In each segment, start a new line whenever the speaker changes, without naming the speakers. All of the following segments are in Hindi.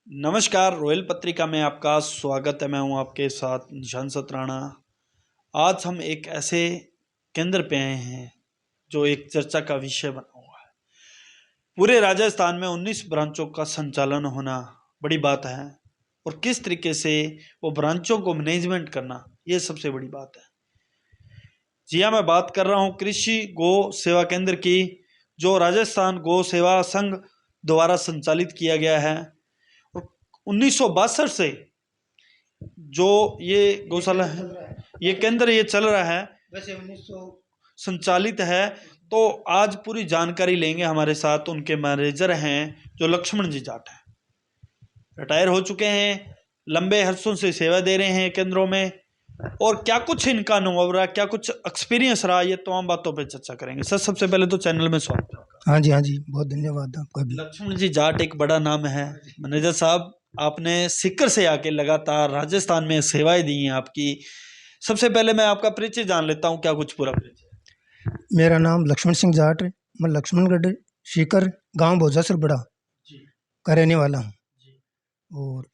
नमस्कार, रॉयल पत्रिका में आपका स्वागत है। मैं हूं आपके साथ निशान सतराना। आज हम एक ऐसे केंद्र पे आए हैं जो एक चर्चा का विषय बना हुआ है। पूरे राजस्थान में 19 ब्रांचों का संचालन होना बड़ी बात है और किस तरीके से वो ब्रांचों को मैनेजमेंट करना, ये सबसे बड़ी बात है। जी हाँ, मैं बात कर रहा हूँ कृषि गौ सेवा केंद्र की, जो राजस्थान गौ सेवा संघ द्वारा संचालित किया गया है। 1962 से जो ये गौशाला है, ये केंद्र ये चल रहा है, वैसे 1900 संचालित है। तो आज पूरी जानकारी लेंगे। हमारे साथ उनके मैनेजर हैं जो लक्ष्मण जी जाट हैं, रिटायर हो चुके हैं, लंबे अरसों से सेवा दे रहे हैं केंद्रों में। और क्या कुछ इनका अनुभव रहा, क्या कुछ एक्सपीरियंस रहा, ये तमाम बातों पे चर्चा करेंगे। सर, सबसे पहले तो चैनल में स्वागत है आपका।
हाँ जी, बहुत धन्यवाद आपका भी।
लक्ष्मण जी जाट एक बड़ा नाम है। मैनेजर साहब, आपने सीकर से आके लगातार राजस्थान में सेवाएं दी हैं आपकी। सबसे पहले मैं आपका परिचय जान लेता हूं, क्या कुछ पूरा परिचय।
मेरा नाम लक्ष्मण सिंह जाट है। मैं लक्ष्मणगढ़ सीकर गांव भोजासर बड़ा का रहने वाला हूँ। और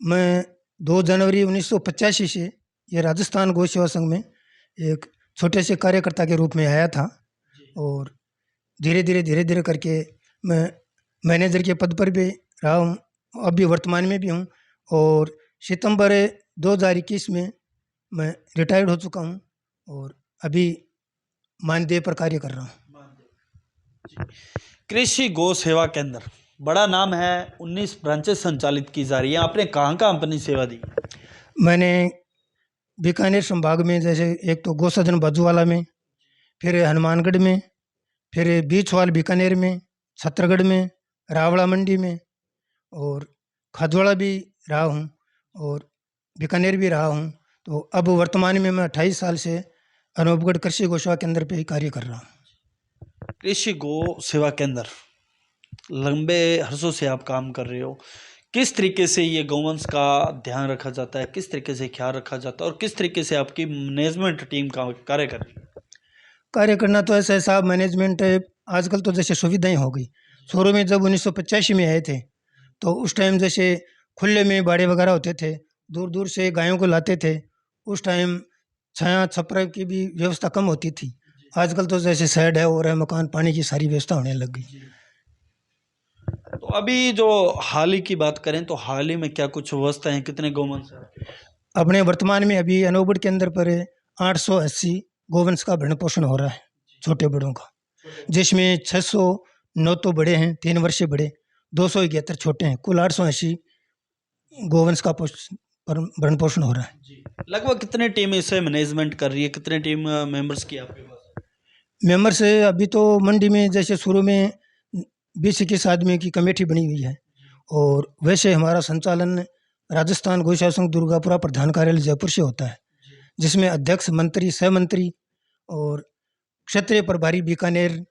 मैं 2 जनवरी 1985 से ये राजस्थान गौ सेवा संघ में एक छोटे से कार्यकर्ता के रूप में आया था और धीरे धीरे करके मैं मैनेजर के पद पर भी रहा हूँ, अभी वर्तमान में भी हूँ। और सितंबर 2021 में मैं रिटायर्ड हो चुका हूँ और अभी मानदेय पर कार्य कर रहा हूँ।
कृषि गौ सेवा केंद्र बड़ा नाम है, 19 ब्रांचेस संचालित की जा रही है। आपने कहाँ कहाँ अपनी सेवा दी?
मैंने बीकानेर संभाग में, जैसे एक तो गौसदन बाजूवाला में, फिर हनुमानगढ़ में, फिर बीचवाल बीकानेर में, छत्तरगढ़ में, रावड़ा मंडी में और खादवाड़ा भी रहा हूँ और बीकानेर भी रहा हूँ। तो अब वर्तमान में मैं 28 साल से अनूपगढ़ कृषि गौ सेवा केंद्र पे ही कार्य कर रहा हूँ।
कृषि गौ सेवा केंद्र, लंबे अरसों से आप काम कर रहे हो। किस तरीके से ये गौवंश का ध्यान रखा जाता है, किस तरीके से ख्याल रखा जाता है और किस तरीके से आपकी मैनेजमेंट टीम का कार्य कर रही है?
कार्य करना तो ऐसा है साहब, मैनेजमेंट आजकल तो जैसे सुविधाएं हो गई। शुरू में जब 1985 में आए थे तो उस टाइम जैसे खुले में बाड़े वगैरह होते थे, दूर दूर से गायों को लाते थे। उस टाइम छाया छपरा की भी व्यवस्था कम होती थी। आजकल तो जैसे शेड है और है, मकान, पानी की सारी व्यवस्था होने लग गई।
तो अभी जो हाल ही की बात करें तो हाल ही में क्या कुछ व्यवस्था है, कितने गौवंश हैं?
अपने वर्तमान में अभी अनूपगढ़ के अंदर पर 880 गोवंश का भरण पोषण हो रहा है, छोटे बड़ों का, जिसमें 609 तो बड़े हैं, 3 वर्षीय बड़े, 271 छोटे हैं। कुल 880 गोवंश का भरण पोषण हो रहा है।
लगभग कितने टीम इसे मैनेजमेंट कर रही है, कितने टीम मेंबर्स की आपके पास?
मेंबर से अभी तो मंडी में जैसे शुरू में 20-21 आदमी की कमेटी बनी हुई है और वैसे हमारा संचालन राजस्थान गौ सेवा संघ दुर्गापुरा प्रधान कार्यालय जयपुर से होता है, जिसमें अध्यक्ष, मंत्री, सहमंत्री और क्षेत्रीय प्रभारी बीकानेर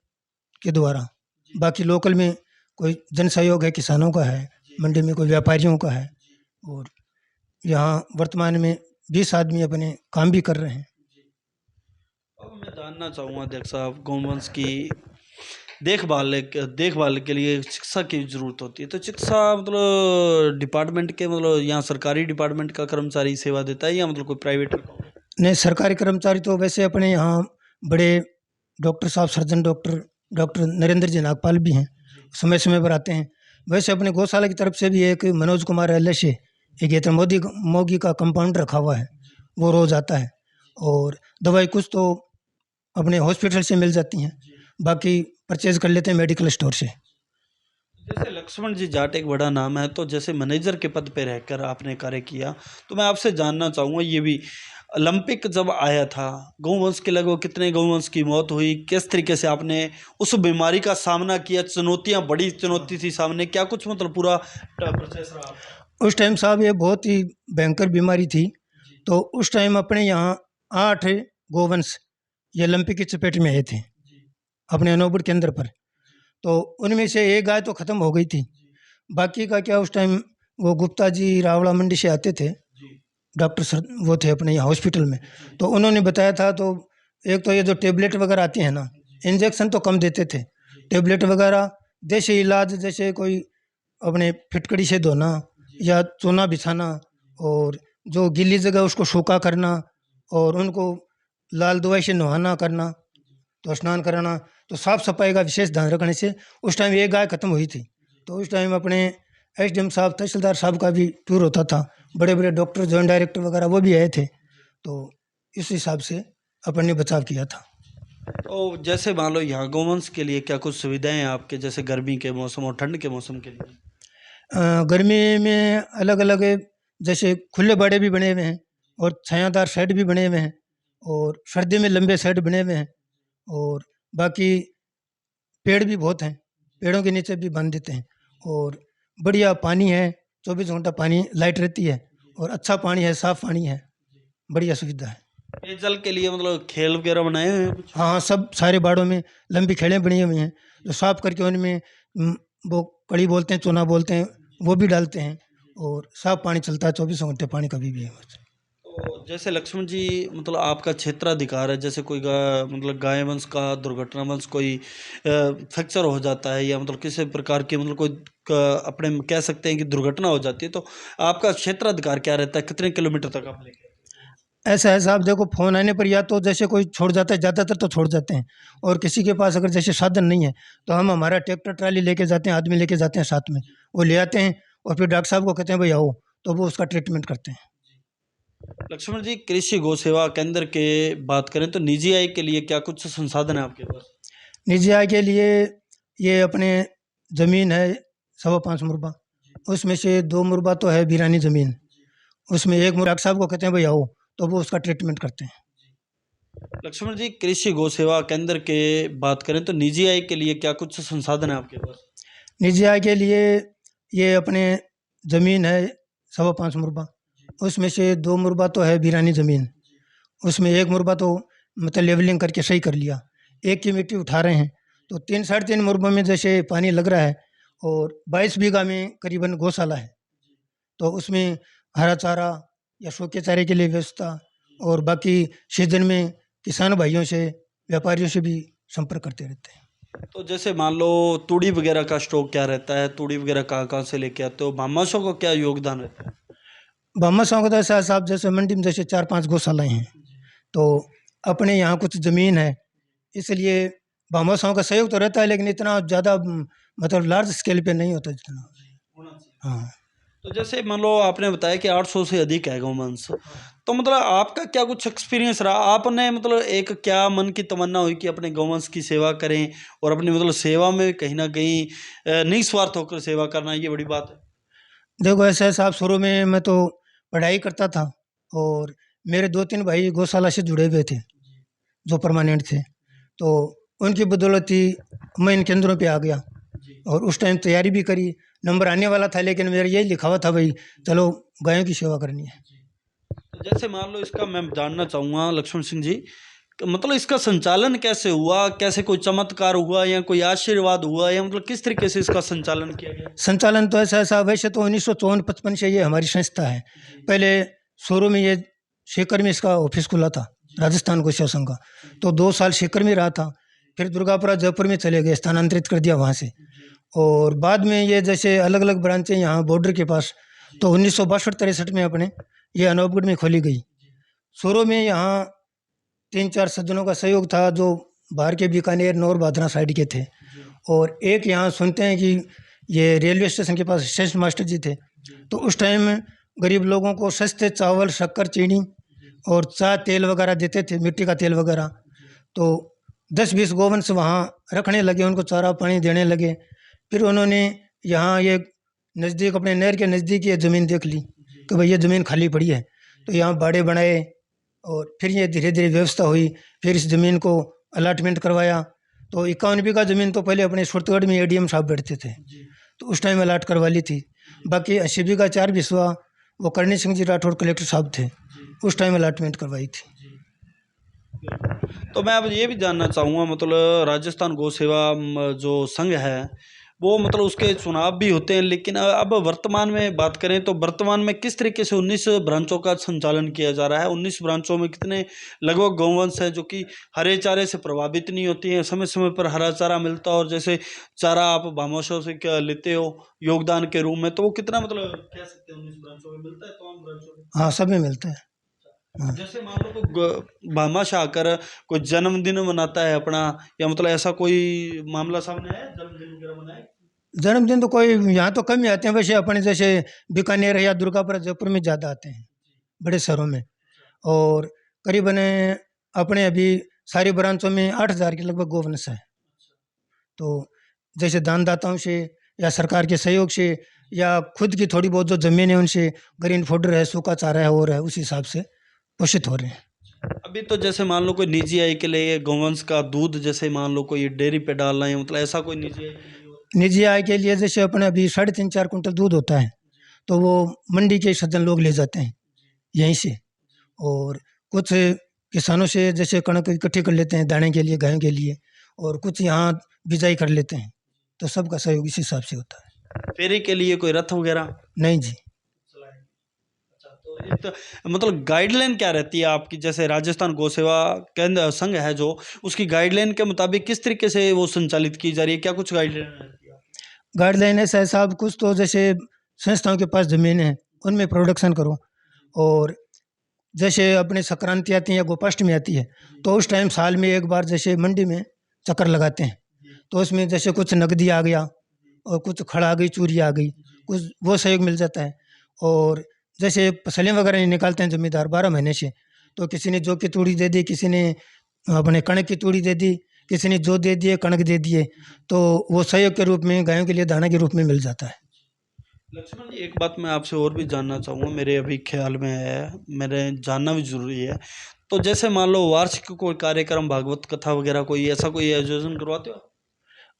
के द्वारा। बाकी लोकल में कोई जन सहयोग है, किसानों का है, मंडी में कोई व्यापारियों का है। और यहाँ वर्तमान में 20 आदमी अपने काम भी कर रहे हैं।
अब मैं जानना चाहूँगा अध्यक्ष साहब, गौवंश की देखभाल के लिए चिकित्सा की जरूरत होती है। तो चिकित्सा मतलब डिपार्टमेंट के, मतलब यहाँ सरकारी डिपार्टमेंट का कर्मचारी सेवा देता है या मतलब कोई प्राइवेट?
नहीं, सरकारी कर्मचारी तो वैसे अपने यहाँ बड़े डॉक्टर साहब, सर्जन डॉक्टर नरेंद्र जी नागपाल भी हैं, समय समय पर आते हैं। वैसे अपने गौशाला की तरफ से भी एक मनोज कुमार एल से एक मोगी का कंपाउंड रखा हुआ है, वो रोज आता है। और दवाई कुछ तो अपने हॉस्पिटल से मिल जाती हैं, बाकी परचेज कर लेते हैं मेडिकल स्टोर से।
जैसे लक्ष्मण जी जाट एक बड़ा नाम है, तो जैसे मैनेजर के पद पे रहकर आपने कार्य किया, तो मैं आपसे जानना चाहूँगा, ये भी ओलंपिक जब आया था, गौवंश के लगभग कितने गौवंश की मौत हुई, किस तरीके से आपने उस बीमारी का सामना किया? चुनौतियाँ, बड़ी चुनौती थी सामने, क्या कुछ मतलब पूरा प्रोसेस रहा?
उस टाइम साहब ये बहुत ही भयंकर बीमारी थी। तो उस टाइम अपने यहाँ 8 गोवंश ये ओलंपिक की चपेट में आए थे अपने अनूपगढ़ केंद्र पर। तो उनमें से एक गाय तो ख़त्म हो गई थी, बाकी का क्या, उस टाइम वो गुप्ता जी रावड़ा मंडी से आते थे, डॉक्टर सर वो थे अपने यहाँ हॉस्पिटल में। तो उन्होंने बताया था, तो एक तो ये जो टेबलेट वगैरह आती हैं ना, इंजेक्शन तो कम देते थे, टेबलेट वगैरह देसी इलाज, जैसे कोई अपने फिटकड़ी से धोना या चूना बिछाना, और जो गीली जगह उसको सूखा करना, और उनको लाल दवाई से नहाना करना, तो स्नान कराना, तो साफ सफाई का विशेष ध्यान रखने से उस टाइम एक गाय खत्म हुई थी। तो उस टाइम अपने एसडीएम साहब, तहसीलदार साहब का भी टूर होता था, बड़े बड़े डॉक्टर, जॉइंट डायरेक्टर वगैरह वो भी आए थे, तो इस हिसाब से अपन ने बचाव किया था।
तो जैसे मान लो यहाँ गौवंश के लिए क्या कुछ सुविधाएं हैं आपके, जैसे गर्मी के मौसम और ठंड के मौसम के लिए?
गर्मी में अलग अलग, जैसे खुले बाड़े भी बने हुए हैं और छायादार शेड भी बने हुए हैं, और सर्दी में लंबे शेड बने हुए हैं, और बाकी पेड़ भी बहुत हैं, पेड़ों के नीचे भी बांध देते हैं, और बढ़िया पानी है, 24 घंटा पानी लाइट रहती है, और अच्छा पानी है, साफ पानी है, बढ़िया सुविधा है।
पेयजल के लिए मतलब खेल वगैरह बनाए हुए हैं कुछ?
हाँ, सब सारे बाड़ों में लंबी खेड़ें बनी हुई हैं, जो साफ करके उनमें वो कड़ी बोलते हैं, चूना बोलते हैं, वो भी डालते हैं, और साफ पानी चलता है 24 घंटे, पानी कभी भी है।
तो जैसे लक्ष्मण जी, मतलब आपका क्षेत्राधिकार है, जैसे कोई मतलब गाय वंश का दुर्घटनावंश कोई फ्रैक्चर हो जाता है, या मतलब किसी प्रकार की मतलब कोई अपने कह सकते हैं कि दुर्घटना हो जाती है, तो आपका क्षेत्राधिकार क्या रहता है, कितने किलोमीटर तक आप लेके?
ऐसा है साहब, देखो फ़ोन आने पर या तो जैसे कोई छोड़ जाता है, ज़्यादातर तो छोड़ जाते हैं, और किसी के पास अगर जैसे साधन नहीं है तो हम हमारा ट्रैक्टर ट्राली लेके जाते हैं, आदमी लेके जाते हैं साथ में, वो ले आते हैं, और फिर डॉक्टर साहब को कहते हैं भाई आओ, तो वो उसका ट्रीटमेंट करते हैं।
लक्ष्मण जी, कृषि गौ सेवा केंद्र के बात करें तो निजी आय के लिए क्या कुछ संसाधन है आपके पास?
निजी आय के लिए ये अपने ज़मीन है 5.25 मुरबा, उसमें से 2 मुरबा तो है वीरानी ज़मीन, उसमें 1 मुरबा डॉक्टर साहब को कहते हैं भाई आओ, तो वो उसका ट्रीटमेंट करते हैं।
लक्ष्मण जी, कृषि गौ सेवा केंद्र के बात करें तो निजी आय के लिए क्या कुछ संसाधन है आपके पास?
निजी आय के लिए ये अपने ज़मीन है 5.25 मुरबा, उसमें से 2 मुरबा तो है वीरानी ज़मीन, उसमें 1 मुरबा तो मतलब लेवलिंग करके सही कर लिया, एक की मिट्टी उठा रहे हैं, तो 3 साढ़े 3 मुरबा में जैसे पानी लग रहा है, और 22 बीघा में करीबन गौशाला है, तो उसमें हरा चारा या सूखे चारे के लिए व्यवस्था, और बाकी सीजन में किसान भाइयों से, व्यापारियों से भी संपर्क करते रहते हैं।
तो जैसे मान लो तूड़ी वगैरह का स्टॉक क्या रहता है, तूड़ी वगैरह कहाँ कहाँ से लेके आते हो, भामाशों का क्या योगदान रहता है?
भामाशाह का तो ऐसा है साहब, जैसे मंडी में जैसे 4-5 गौशालाएँ हैं, तो अपने यहाँ कुछ ज़मीन है, इसलिए भामाशाहों का सहयोग तो रहता है, लेकिन इतना ज़्यादा मतलब लार्ज स्केल पे नहीं होता जितना। हाँ।
तो जैसे मान लो आपने बताया कि 800 से अधिक है गौवंश, तो मतलब आपका क्या कुछ एक्सपीरियंस रहा, आपने मतलब एक क्या मन की तमन्ना हुई कि अपने गौवंश की सेवा करें, और अपनी मतलब सेवा में कहीं ना कहीं निस्वार्थ होकर सेवा करना, ये बड़ी बात है।
देखो ऐसा है साहब, शुरू में मैं तो पढ़ाई करता था, और मेरे 2-3 भाई गौशाला से जुड़े हुए थे, जो परमानेंट थे, तो उनकी बदौलत ही मैं इन केंद्रों पे आ गया, और उस टाइम तैयारी भी करी, नंबर आने वाला था, लेकिन मेरा यही लिखा हुआ था भाई चलो गायों की सेवा करनी है।
तो जैसे मान लो इसका मैं जानना चाहूँगा लक्ष्मण सिंह जी, कि मतलब इसका संचालन कैसे हुआ, कैसे कोई चमत्कार हुआ या कोई आशीर्वाद हुआ, या मतलब किस तरीके से इसका संचालन किया गया?
संचालन तो ऐसा ऐसा, वैसे तो 1954-55 से ये हमारी संस्था है, पहले शुरू में ये सीकर में इसका ऑफिस खुला था, राजस्थान गौ संघ का, तो 2 साल सीकर में रहा था, फिर दुर्गापुरा जयपुर में चले गए, स्थानांतरित कर दिया वहाँ से, और बाद में ये जैसे अलग अलग ब्रांचें यहाँ बॉर्डर के पास, तो 1962-63 में अपने ये अनूपगढ़ में खोली गई। शुरू में यहाँ 3-4 सज्जनों का सहयोग था, जो बाहर के बीकानेर, नौर बादरा साइड के थे, और एक यहाँ सुनते हैं कि ये रेलवे स्टेशन के पास स्टेशन मास्टर जी थे, तो उस टाइम गरीब लोगों को सस्ते चावल, शक्कर, चीनी और चाय तेल वगैरह देते थे, मिट्टी का तेल वगैरह, तो 10-20 गोवंश वहाँ रखने लगे, उनको चारा पानी देने लगे। फिर उन्होंने यहाँ ये नज़दीक अपने नहर के नज़दीक ये ज़मीन देख ली कि भाई ये ज़मीन खाली पड़ी है, तो यहाँ बाड़े बनाए, और फिर ये धीरे धीरे व्यवस्था हुई, फिर इस ज़मीन को अलाटमेंट करवाया, तो 51 बीघा ज़मीन तो पहले अपने सुरतगढ़ में एडीएम साहब बैठते थे, तो उस टाइम अलाट करवा ली थी, बाकी 80 बीघा 4 बिस्वा वो करणी सिंह जी राठौड़ कलेक्टर साहब थे, उस टाइम अलाटमेंट करवाई थी।
तो मैं अब ये भी जानना चाहूँगा, मतलब राजस्थान गौ सेवा जो संघ है वो मतलब उसके चुनाव भी होते हैं, लेकिन अब वर्तमान में बात करें तो वर्तमान में किस तरीके से 19 ब्रांचों का संचालन किया जा रहा है? 19 ब्रांचों में कितने लगभग गौवंश है जो कि हरे चारे से प्रभावित नहीं होती हैं, समय समय पर हरा चारा मिलता है, और जैसे चारा आप भामाशाह से क्या लेते हो योगदान के रूप में, तो वो कितना मतलब कह सकते हैं 19 ब्रांचों में मिलता है, तमाम ब्रांचों में?
हाँ, सब में मिलता है। हाँ।
जैसे मान लो कोई भामाशाह आकर कोई जन्मदिन मनाता है अपना, या मतलब ऐसा कोई मामला सामने आया जन्मदिन वगैरह मनाए?
जन्मदिन तो कोई यहाँ तो कम ही आते हैं, वैसे अपने जैसे बीकानेर या दुर्गापुर जयपुर में ज़्यादा आते हैं, बड़े शहरों में। और करीबन अपने अभी सारी ब्रांचों में 8,000 के लगभग गोवंश है। तो जैसे दानदाताओं से या सरकार के सहयोग से या खुद की थोड़ी बहुत जो ज़मीन है उनसे ग्रीन फॉडर है, सूखा चारा है और है, उस हिसाब से पोषित हो रहे हैं।
अभी तो जैसे मान लो कोई निजी आय के लिए गौवंश का दूध, जैसे मान लो कोई डेयरी पे डाल रहे हैं, मतलब ऐसा कोई निजी आय के लिए
निजी आय के लिए जैसे अपने अभी 3.5-4 कुंटल दूध होता है, तो वो मंडी के सज्जन लोग ले जाते हैं यहीं से। और कुछ किसानों से जैसे कणक इकट्ठी कर लेते हैं दाने के लिए, गायों के लिए, और कुछ यहाँ बिजाई कर लेते हैं। तो सबका सहयोग इस हिसाब से होता है।
फेरी के लिए कोई रथ वगैरह?
नहीं जी।
अच्छा, तो ये तो मतलब गाइडलाइन क्या रहती है आपकी? जैसे राजस्थान गौ सेवा केंद्र संघ है जो, उसकी गाइडलाइन के मुताबिक किस तरीके से वो संचालित की जा रही है? क्या कुछ गाइडलाइन रहती है?
गाइडलाइन ऐसा है साहब, कुछ तो जैसे संस्थाओं के पास ज़मीन है उनमें प्रोडक्शन करो, और जैसे अपने संक्रांति आती है या गोपाष्टमी आती है, तो उस टाइम साल में एक बार जैसे मंडी में चक्कर लगाते हैं, तो उसमें जैसे कुछ नकदी आ गया और कुछ खड़ा आ गई, चूरी आ गई, कुछ वो सहयोग मिल जाता है। और जैसे फसलें वगैरह नहीं निकालते हैं जमींदार 12 महीने से, तो किसी ने जौ की तूड़ी दे दी, किसी ने अपने कणक की तूड़ी दे दी, किसी ने जौ दे दिए, कणक दे दिए, तो वो सहयोग के रूप में गायों के लिए दाना के रूप में मिल जाता है।
लक्ष्मण जी, एक बात मैं आपसे और भी जानना चाहूँगा, मेरे अभी ख्याल में है, मेरे जानना भी जरूरी है। तो जैसे मान लो वार्षिक कोई कार्यक्रम, भागवत कथा वगैरह, कोई ऐसा कोई आयोजन करवाते हो?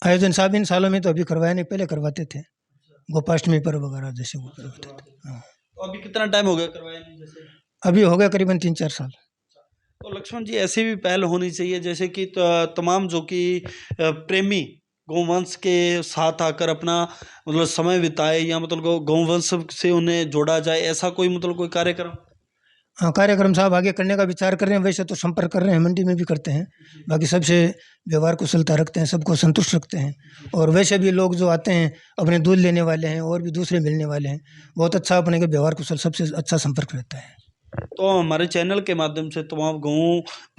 आयोजन साहब इन सालों में तो अभी करवाया नहीं, पहले करवाते थे, गोपाष्टमी पर वगैरह जैसे वो करवाते थे। हाँ।
तो अभी कितना टाइम हो गया करवाया नहीं जैसे?
अभी हो गया करीबन 3-4 साल।
तो लक्ष्मण जी, ऐसी भी पहल होनी चाहिए जैसे कि तमाम जो कि प्रेमी गौवंश के साथ आकर अपना मतलब समय बिताए, या मतलब गौवंश से उन्हें जोड़ा जाए, ऐसा कोई मतलब कोई कार्यक्रम?
हाँ, कार्यक्रम साहब आगे करने का विचार कर रहे हैं, वैसे तो संपर्क कर रहे हैं, मंडी में भी करते हैं, बाकी सबसे व्यवहार कुशलता रखते हैं, सबको संतुष्ट रखते हैं। और वैसे भी लोग जो आते हैं अपने दूध लेने वाले हैं और भी दूसरे मिलने वाले हैं, बहुत अच्छा अपने के व्यवहार कुशल, सबसे अच्छा संपर्क रहता है।
तो हमारे चैनल के माध्यम से तमाम गौ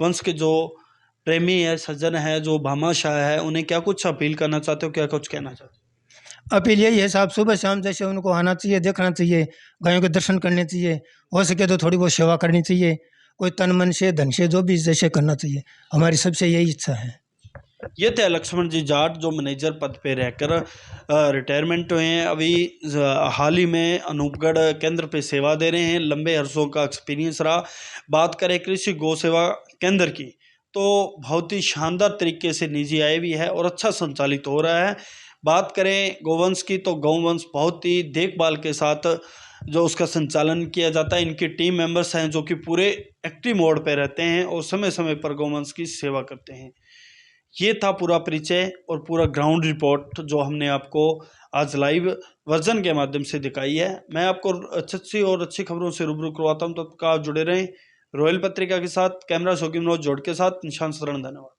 वंश के जो प्रेमी है, सज्जन है, जो भामाशाह है, उन्हें क्या कुछ अपील करना चाहते हो, क्या कुछ कहना चाहते हो?
अपील यही है साहब, सुबह शाम जैसे उनको आना चाहिए, देखना चाहिए, गायों के दर्शन करने चाहिए, हो सके तो थोड़ी बहुत सेवा करनी चाहिए, कोई तन मन से धन से जो भी जैसे करना चाहिए, हमारी सबसे यही इच्छा है।
ये थे लक्ष्मण जी जाट, जो मैनेजर पद पे रहकर रिटायरमेंट हुए हैं, अभी हाल ही में अनूपगढ़ केंद्र पे सेवा दे रहे हैं, लंबे अरसों का एक्सपीरियंस रहा। बात करें कृषि गौ सेवा केंद्र की, तो बहुत ही शानदार तरीके से निजी आय भी है और अच्छा संचालित हो रहा है। बात करें गौवंश की, तो गौवंश बहुत ही देखभाल के साथ जो उसका संचालन किया जाता है। इनकी टीम मेंबर्स हैं जो कि पूरे एक्टिव मोड पे रहते हैं और समय समय पर गौवंश की सेवा करते हैं। ये था पूरा परिचय और पूरा ग्राउंड रिपोर्ट जो हमने आपको आज लाइव वर्जन के माध्यम से दिखाई है। मैं आपको अच्छी और अच्छी खबरों से रूबरू करवाता हूँ, तो आप जुड़े रहें रॉयल पत्रिका के साथ। कैमरा शौकीन मनोज जोड़ के साथ निशांत शरण, धन्यवाद।